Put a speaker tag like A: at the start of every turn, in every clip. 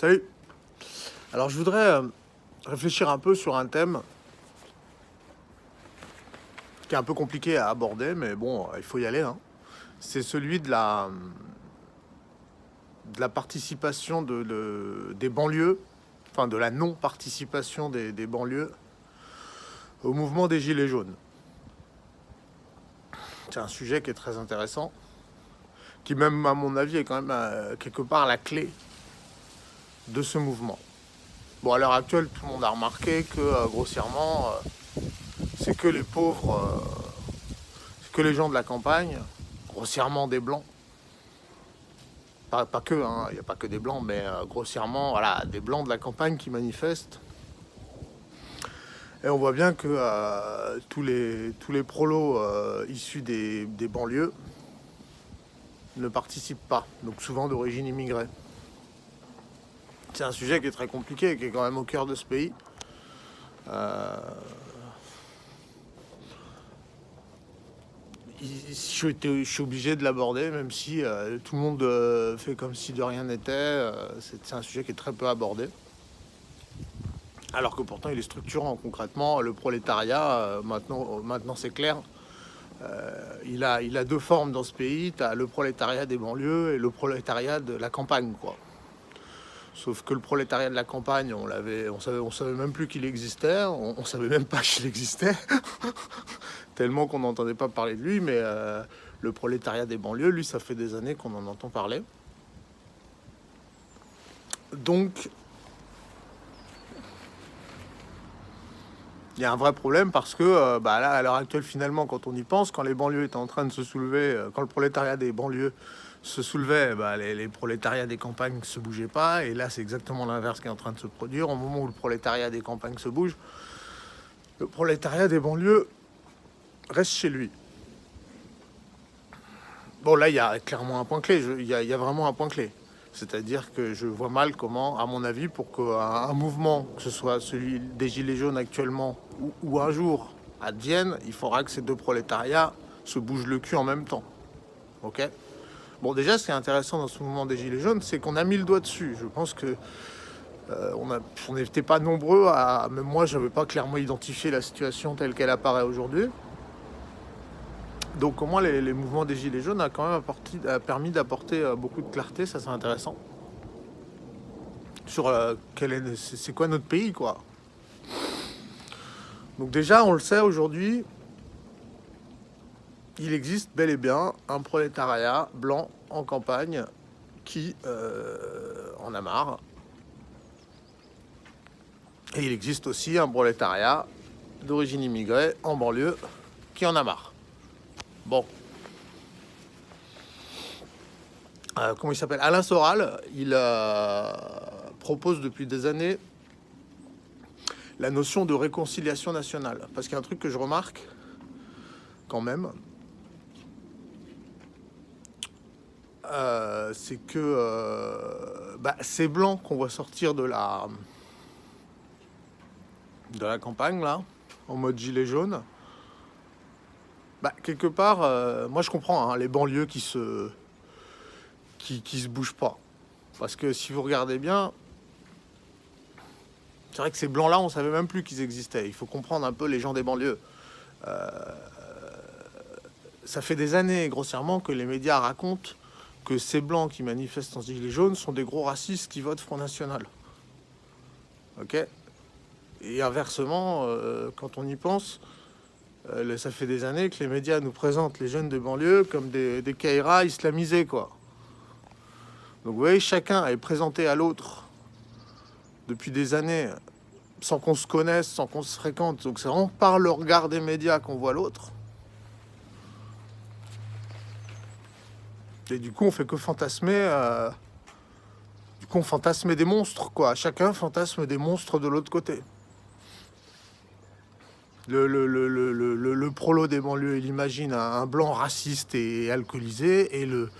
A: Salut. Alors je voudrais réfléchir un peu sur un thème qui est un peu compliqué à aborder, mais bon, il faut y aller, hein. C'est celui de la participation des banlieues, enfin de la non-participation des banlieues au mouvement des Gilets jaunes. C'est un sujet qui est très intéressant, qui même à mon avis est quand même quelque part la clé de ce mouvement. Bon, à l'heure actuelle, tout le monde a remarqué que grossièrement, c'est que les pauvres, c'est que les gens de la campagne, grossièrement des blancs, pas que, hein, il n'y a pas que des blancs, mais grossièrement, voilà, des blancs de la campagne qui manifestent. Et on voit bien que tous les prolos issus des banlieues ne participent pas, donc souvent d'origine immigrée. C'est un sujet qui est très compliqué, qui est quand même au cœur de ce pays. Je suis obligé de l'aborder, même si tout le monde fait comme si de rien n'était. C'est un sujet qui est très peu abordé. Alors que pourtant il est structurant. Concrètement, le prolétariat, maintenant c'est clair, il a deux formes dans ce pays. Tu as le prolétariat des banlieues et le prolétariat de la campagne, quoi. Sauf que le prolétariat de la campagne, on savait même plus qu'il existait, on savait même pas qu'il existait, tellement qu'on n'entendait pas parler de lui, mais le prolétariat des banlieues, lui, ça fait des années qu'on en entend parler. Donc, il y a un vrai problème parce que là, à l'heure actuelle, finalement, quand on y pense, quand les banlieues étaient en train de se soulever, quand le prolétariat des banlieues se soulevait, les prolétariats des campagnes ne se bougeaient pas. Et là, c'est exactement l'inverse qui est en train de se produire. Au moment où le prolétariat des campagnes se bouge, le prolétariat des banlieues reste chez lui. Bon, là, il y a clairement un point clé. Il y a vraiment un point clé. C'est-à-dire que je vois mal comment, à mon avis, pour qu'un mouvement, que ce soit celui des Gilets jaunes actuellement ou un jour advienne, il faudra que ces deux prolétariats se bougent le cul en même temps. Ok ? Bon, déjà, ce qui est intéressant dans ce mouvement des Gilets jaunes, c'est qu'on a mis le doigt dessus. Je pense que on n'était pas nombreux à... Même moi, je n'avais pas clairement identifié la situation telle qu'elle apparaît aujourd'hui. Donc, au moins, les mouvements des Gilets jaunes a quand même permis d'apporter beaucoup de clarté. Ça, c'est intéressant. Sur c'est quoi notre pays, quoi. Donc, déjà, on le sait aujourd'hui, il existe bel et bien un prolétariat blanc en campagne qui en a marre. Et il existe aussi un prolétariat d'origine immigrée en banlieue qui en a marre. Bon. Comment il s'appelle ? Alain Soral, il propose depuis des années la notion de réconciliation nationale. Parce qu'il y a un truc que je remarque quand même, c'est que ces blancs qu'on voit sortir de la campagne, là, en mode gilet jaune, quelque part, moi je comprends, hein, les banlieues qui se bougent pas. Parce que si vous regardez bien, c'est vrai que ces blancs-là, on savait même plus qu'ils existaient. Il faut comprendre un peu les gens des banlieues. Ça fait des années, grossièrement, que les médias racontent que ces blancs qui manifestent en gilets jaunes sont des gros racistes qui votent Front National. Ok ? Et inversement, quand on y pense, ça fait des années que les médias nous présentent les jeunes de banlieue comme des caïras islamisés, quoi. Donc vous voyez, chacun est présenté à l'autre depuis des années, sans qu'on se connaisse, sans qu'on se fréquente. Donc c'est vraiment par le regard des médias qu'on voit l'autre. Et du coup, on fait que fantasmer. Du coup, on fantasme des monstres, quoi. Chacun fantasme des monstres de l'autre côté. Le prolo des banlieues, il imagine un blanc raciste et alcoolisé, et le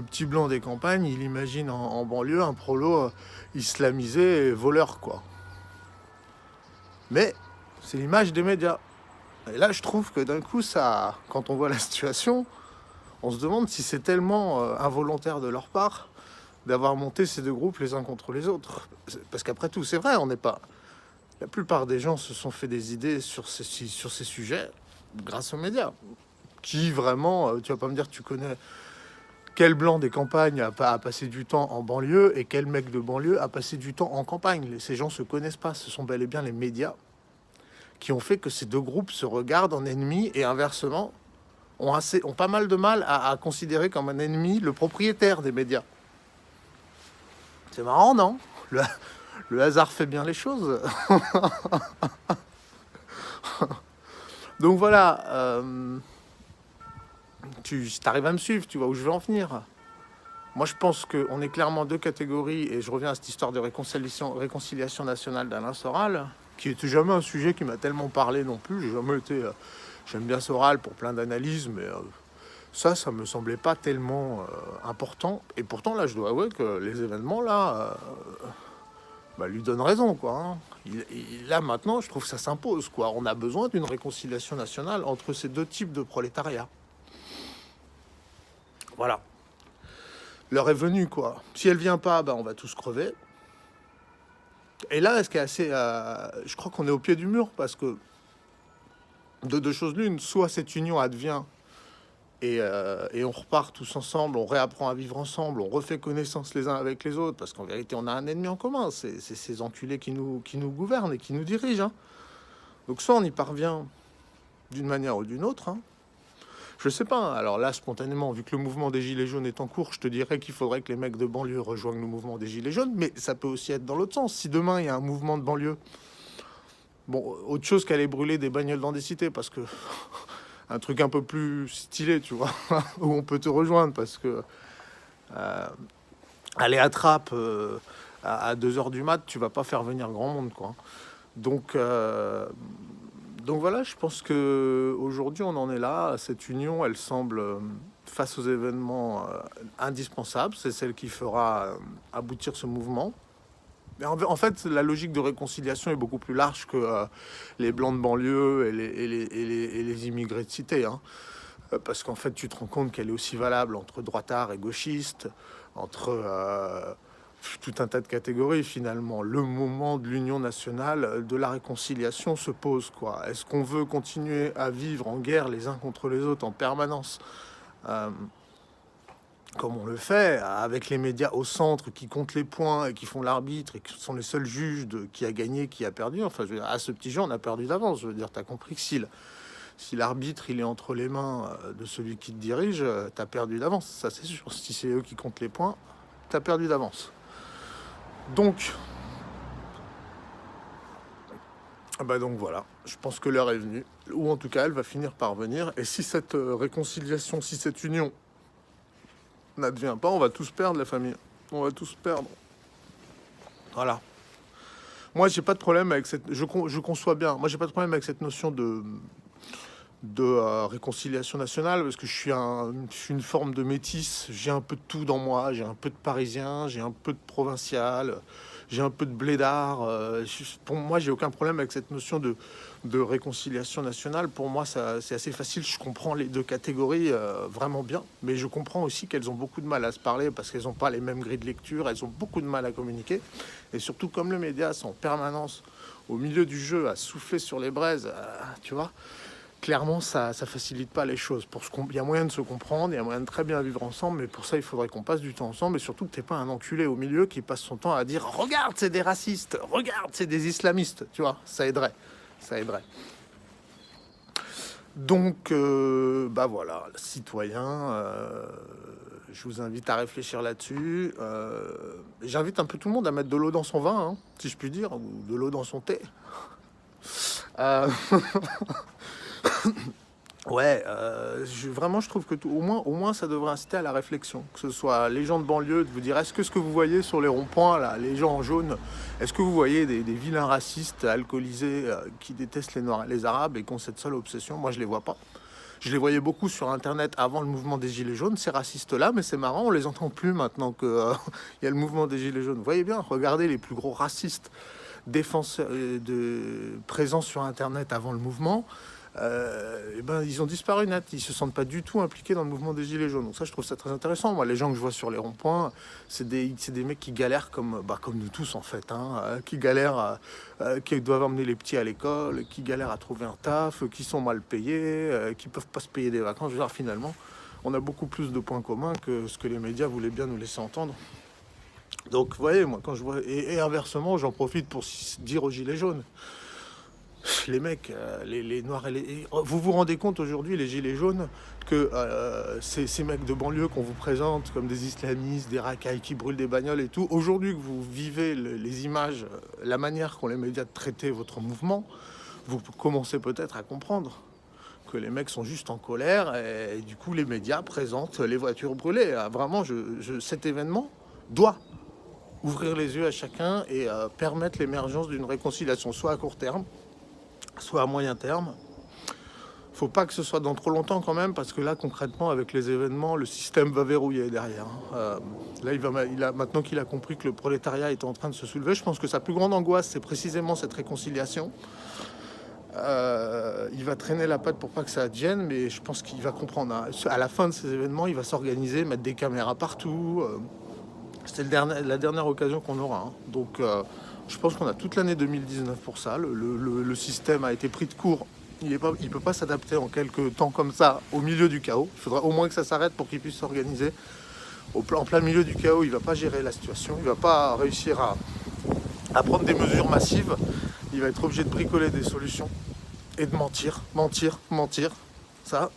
A: petit blanc des campagnes, il imagine en banlieue un prolo islamisé et voleur, quoi. Mais c'est l'image des médias. Et là, je trouve que d'un coup, quand on voit la situation, on se demande si c'est tellement involontaire de leur part, d'avoir monté ces deux groupes les uns contre les autres. Parce qu'après tout, c'est vrai, on n'est pas... La plupart des gens se sont fait des idées sur ces sujets grâce aux médias. Qui vraiment, tu vas pas me dire, tu connais quel blanc des campagnes a passé du temps en banlieue et quel mec de banlieue a passé du temps en campagne. Ces gens se connaissent pas, ce sont bel et bien les médias qui ont fait que ces deux groupes se regardent en ennemis et inversement ont pas mal de mal à considérer comme un ennemi le propriétaire des médias. C'est marrant, non? Le hasard fait bien les choses. Donc voilà, tu arrives à me suivre, tu vois où je veux en venir. Moi, je pense qu'on est clairement deux catégories, et je reviens à cette histoire de réconciliation nationale d'Alain Soral, qui n'était jamais un sujet qui m'a tellement parlé non plus. J'ai jamais été... j'aime bien Soral pour plein d'analyses, mais ça me semblait pas tellement important. Et pourtant, là, je dois avouer que les événements, là, lui donnent raison, quoi. Hein. Là, maintenant, je trouve que ça s'impose, quoi. On a besoin d'une réconciliation nationale entre ces deux types de prolétariat. Voilà. L'heure est venue, quoi. Si elle vient pas, on va tous crever. Et là, ce qui est assez... je crois qu'on est au pied du mur, parce que de deux choses l'une, soit cette union advient et on repart tous ensemble, on réapprend à vivre ensemble, on refait connaissance les uns avec les autres, parce qu'en vérité, on a un ennemi en commun, c'est ces enculés qui nous gouvernent et qui nous dirigent. Hein. Donc soit on y parvient d'une manière ou d'une autre, hein. Je sais pas, alors là, spontanément, vu que le mouvement des Gilets jaunes est en cours, je te dirais qu'il faudrait que les mecs de banlieue rejoignent le mouvement des Gilets jaunes, mais ça peut aussi être dans l'autre sens. Si demain, il y a un mouvement de banlieue, bon, autre chose qu'aller brûler des bagnoles dans des cités, parce que un truc un peu plus stylé, tu vois, où on peut te rejoindre, parce que aller à Trappes à 2h du mat, tu vas pas faire venir grand monde, quoi. Donc voilà, je pense que aujourd'hui on en est là. Cette union, elle semble, face aux événements, indispensable. C'est celle qui fera aboutir ce mouvement. Mais en fait, la logique de réconciliation est beaucoup plus large que les blancs de banlieue et les immigrés de cité. Hein. Parce qu'en fait, tu te rends compte qu'elle est aussi valable entre droitards et gauchistes, entre tout un tas de catégories finalement. Le moment de l'union nationale, de la réconciliation se pose, quoi. Est-ce qu'on veut continuer à vivre en guerre les uns contre les autres en permanence, comme on le fait, avec les médias au centre qui comptent les points et qui font l'arbitre et qui sont les seuls juges de qui a gagné, qui a perdu? Enfin, je veux dire, à ce petit jeu, on a perdu d'avance. Je veux dire, t'as compris que si l'arbitre il est entre les mains de celui qui te dirige, t'as perdu d'avance, ça c'est sûr. Si c'est eux qui comptent les points, t'as perdu d'avance. Donc voilà, je pense que l'heure est venue, ou en tout cas elle va finir par venir, et si cette réconciliation, si cette union n'advient pas, on va tous perdre, la famille, on va tous perdre. Voilà. Moi j'ai pas de problème avec cette... Je conçois bien, moi j'ai pas de problème avec cette notion de réconciliation nationale, parce que je suis une forme de métis, j'ai un peu de tout dans moi, j'ai un peu de parisien, j'ai un peu de provincial, j'ai un peu de blédard. Pour moi, j'ai aucun problème avec cette notion de réconciliation nationale. Pour moi, c'est assez facile, je comprends les deux catégories vraiment bien, mais je comprends aussi qu'elles ont beaucoup de mal à se parler, parce qu'elles n'ont pas les mêmes grilles de lecture, elles ont beaucoup de mal à communiquer, et surtout comme le média est en permanence au milieu du jeu à souffler sur les braises, tu vois. Clairement, ça facilite pas les choses. Il y a moyen de se comprendre, il y a moyen de très bien vivre ensemble, mais pour ça, il faudrait qu'on passe du temps ensemble, et surtout que t'es pas un enculé au milieu qui passe son temps à dire « Regarde, c'est des racistes, regarde, c'est des islamistes », tu vois, ça aiderait. Donc, voilà, citoyens, je vous invite à réfléchir là-dessus. J'invite un peu tout le monde à mettre de l'eau dans son vin, hein, si je puis dire, ou de l'eau dans son thé. Ouais, vraiment, je trouve que au moins, ça devrait inciter à la réflexion. Que ce soit les gens de banlieue, de vous dire, est-ce que ce que vous voyez sur les ronds-points, là, les gens en jaune, est-ce que vous voyez des vilains racistes alcoolisés qui détestent les Noirs et les Arabes et qui ont cette seule obsession? Moi, je les vois pas. Je les voyais beaucoup sur Internet avant le mouvement des Gilets jaunes, ces racistes-là, mais c'est marrant, on les entend plus maintenant qu'il y a le mouvement des Gilets jaunes. Vous voyez bien, regardez les plus gros racistes défenseurs présents sur Internet avant le mouvement. eh ben, ils ont disparu net. Ils se sentent pas du tout impliqués dans le mouvement des Gilets jaunes. Donc ça, je trouve ça très intéressant. Moi, les gens que je vois sur les ronds-points, c'est des mecs qui galèrent comme nous tous, en fait. Hein, qui galèrent, qui doivent emmener les petits à l'école, qui galèrent à trouver un taf, qui sont mal payés, qui peuvent pas se payer des vacances. Je veux dire, finalement, on a beaucoup plus de points communs que ce que les médias voulaient bien nous laisser entendre. Donc, vous voyez, moi, quand je vois... Et inversement, j'en profite pour dire aux Gilets jaunes, les mecs, les noirs vous vous rendez compte aujourd'hui, les gilets jaunes, que ces mecs de banlieue qu'on vous présente comme des islamistes, des racailles qui brûlent des bagnoles et tout, aujourd'hui que vous vivez les images, la manière qu'ont les médias de traiter votre mouvement, vous commencez peut-être à comprendre que les mecs sont juste en colère et du coup les médias présentent les voitures brûlées. Ah, vraiment, cet événement doit ouvrir les yeux à chacun et permettre l'émergence d'une réconciliation, soit à court terme, soit à moyen terme. Faut pas que ce soit dans trop longtemps quand même, parce que là concrètement avec les événements, le système va verrouiller derrière. Là, maintenant qu'il a compris que le prolétariat est en train de se soulever, je pense que sa plus grande angoisse, c'est précisément cette réconciliation. Il va traîner la patte pour pas que ça advienne, mais je pense qu'il va comprendre. Hein. À la fin de ces événements, il va s'organiser, mettre des caméras partout. C'est la dernière occasion qu'on aura. Hein. Donc je pense qu'on a toute l'année 2019 pour ça. Le système a été pris de court. Il ne peut pas s'adapter en quelques temps comme ça au milieu du chaos. Il faudra au moins que ça s'arrête pour qu'il puisse s'organiser. En plein milieu du chaos, il ne va pas gérer la situation. Il ne va pas réussir à prendre des mesures massives. Il va être obligé de bricoler des solutions et de mentir. Ça.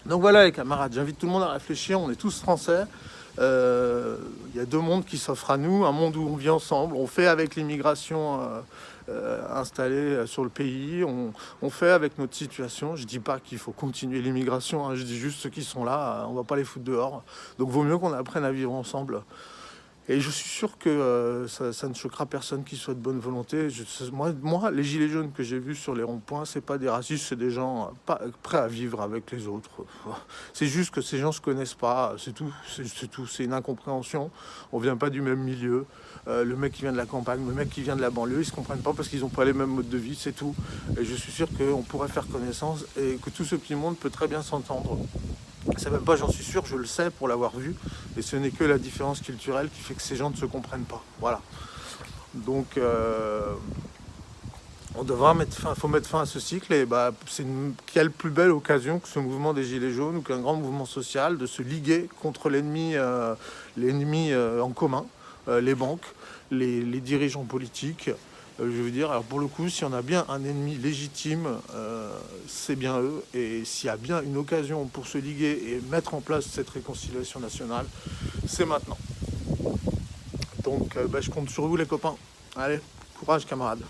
A: Donc voilà les camarades, j'invite tout le monde à réfléchir. On est tous français. Il y a deux mondes qui s'offrent à nous, un monde où on vit ensemble, on fait avec l'immigration installée sur le pays, on fait avec notre situation. Je dis pas qu'il faut continuer l'immigration, hein, je dis juste ceux qui sont là, on va pas les foutre dehors. Donc vaut mieux qu'on apprenne à vivre ensemble. Et je suis sûr que ça ne choquera personne qui soit de bonne volonté. Moi, les gilets jaunes que j'ai vus sur les ronds-points, c'est pas des racistes, c'est des gens pas prêts à vivre avec les autres. C'est juste que ces gens se connaissent pas, c'est tout. C'est une incompréhension. On vient pas du même milieu. Le mec qui vient de la campagne, le mec qui vient de la banlieue, ils se comprennent pas parce qu'ils n'ont pas les mêmes modes de vie, c'est tout. Et je suis sûr qu'on pourrait faire connaissance et que tout ce petit monde peut très bien s'entendre. C'est même pas, j'en suis sûr, je le sais pour l'avoir vu. Et ce n'est que la différence culturelle qui fait que ces gens ne se comprennent pas. Voilà. Donc, on devra faut mettre fin à ce cycle. Et quelle plus belle occasion que ce mouvement des Gilets jaunes ou qu'un grand mouvement social de se liguer contre l'ennemi en commun, les banques, les dirigeants politiques. Je veux dire, alors pour le coup, si on a bien un ennemi légitime, c'est bien eux. Et s'il y a bien une occasion pour se liguer et mettre en place cette réconciliation nationale, c'est maintenant. Donc je compte sur vous les copains. Allez, courage camarades.